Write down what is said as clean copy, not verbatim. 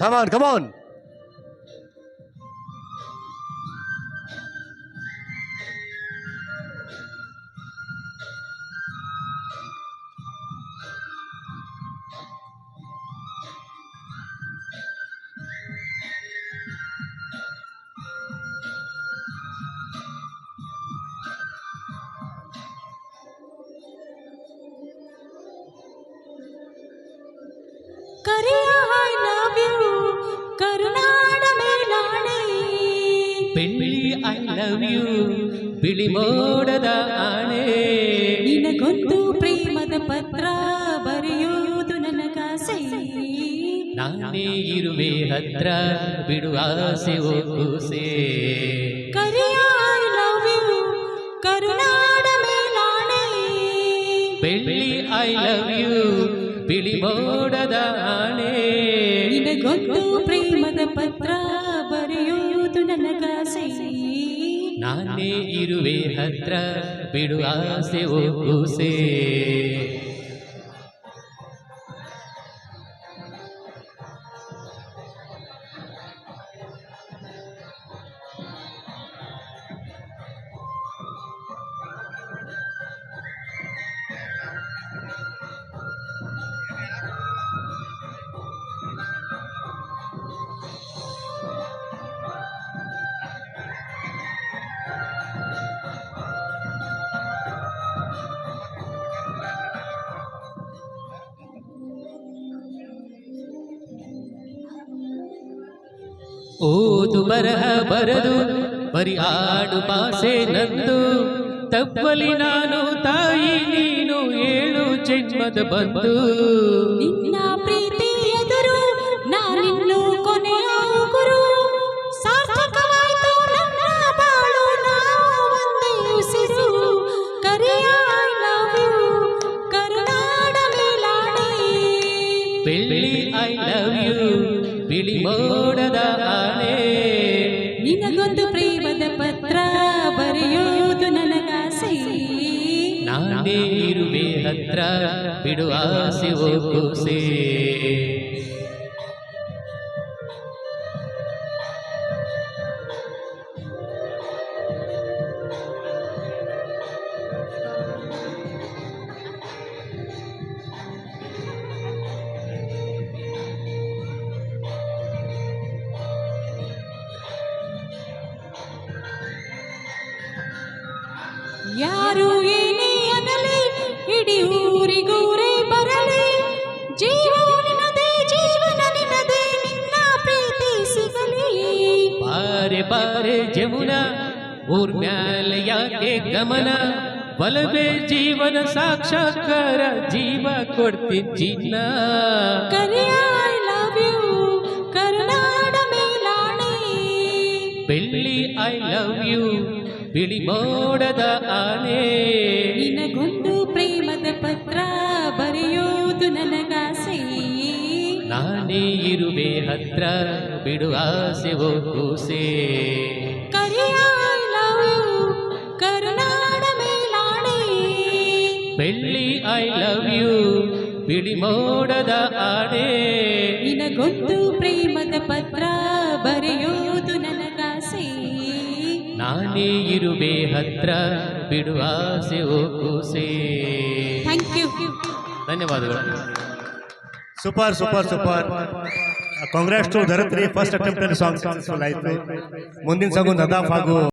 Come on, come on. ಕರಿಯ I love you ಕರುನಾಡ ಮೇಲಾಣೆ ಬೆಳ್ಳಿ ಐ ಲವ್ ಯು ಬಿಳಿ ಮೋಡದ ಆಣೆ ನಿನಗೊಂದು ಪ್ರೇಮದ ಪತ್ರ ಬರೆಯುವುದು ನನಗಾಸೆ ನಾನೇ ಇರುವೆ ಹತ್ರ ಬಿಡು ಆಸೆ ಕೂಸೆ ಕರಿಯ ಐ ಲವ್ ಯು ಕರುನಾಡ ಮೇಲಾಣೆ ಬೆಳ್ಳಿ ಐ ಲವ್ ಯು ಬಿಳಿ ಮೋಡದ ಆಣೆ ನಿನಗೊಂದು ಪ್ರೇಮದ ಪತ್ರ ಬರೆಯುವುದು ನನಗಾಸೆ ನಾನೇ ಇರುವೆ ಹತ್ರ ಬಿಡು ಆಸೆ ಕೂಸೆ ಓದು ಬರಹ ಬರದು ಬರಿ ಆಡು ಭಾಷೆ ನಂದು ತಪ್ಪಲಿ ನಾನು ತಾಯಿ ನೀನು ಏಳು ಜನ್ಮದ ಬಂದು ನಿನ್ನ ಪ್ರೀತಿ ಎದುರು ನಾನಿನ್ನು ಕೊನೆಯ ಗುರು ಸಾರ್ಥಕವಾಯಿತು ನನ್ನ ಬಾಳು ನಾವು ಒಂದೇ ಉಸಿರು ಕರಿಯ ಐ ಲವ್ ಯು ಕರುನಾಡ ಮೇಲಾಣೆ ಬೆಳ್ಳಿ ಐ ಲವ್ ಯು ಬಿಳಿ ಮೋಡದ ಆಣೆ ನಿನಗೊಂದು ಪ್ರೇಮದ ಪತ್ರ ಬರೆಯುವುದು ನನಗಾಸೆ ನಾನೇ ಇರುವೆ ಹತ್ರ ಬಿಡು ಆಸೆ ಕೂಸೆ ಯಾರು ಏನೇ ಅನ್ನಲಿ ಇಡೀ ಊರಿಗೂರೇ ಬರಲಿ ಜೀವ ನಿನ್ನದೇ ಜೀವನ ನಿನ್ನದೇ ನಿನ್ನ ಪ್ರೀತಿ ಸಿಗಲಿ ಬಾರೆ ಬಾರೆ ಜಮುನಾ ಊರ್ ಮ್ಯಾಲ ಯಾಕೆ ಗಮನ ಬಲವೇ ಜೀವನ ಸಾಕ್ಷಾತ್ಕಾರ ಜೀವ ಕೊಡ್ತೀನಿ ಚಿನ್ನ ಕರಿಯ ಐ ಲವ್ ಯು ಕರುನಾಡ ಮೇಲಾಣೆ ಬೆಳ್ಳಿ ಐ ಲವ್ ಯು ಬಿಳಿ ಮೋಡದ ಆಣೆ ನಿನಗೊಂದು ಪ್ರೇಮದ ಪತ್ರ ಬರೆಯುವುದು ನನಗಾಸೆ ನಾನೇ ಇರುವೆ ಹತ್ರ ಬಿಡು ಆಸೆ ಕೂಸೆ ಕರಿಯ ಐ ಲವ್ ಯು ಕರುನಾಡ ಮೇಲಾಣೆ ಬೆಳ್ಳಿ ಐ ಲವ್ ಯು ಬಿಳಿ ಮೋಡದ ಆಣೆ ನಿನಗೊಂದು ಪ್ರೇಮದ ಪತ್ರ ಬರೆಯುವುದು ನನಗಾಸೆ ನಾನೇ ಇರುವೆ ಹತ್ರ ಬಿಡು ಆಸೆ ಕೂಸೆ ಥ್ಯಾಂಕ್ ಯು ಧನ್ಯವಾದಗಳು super super super congrats to Dharitri first attempt song successful ಆಯಿತು ಮುಂದಿನ ಸಾಂಗು ನದಾಫ್ ಹಾಗೂ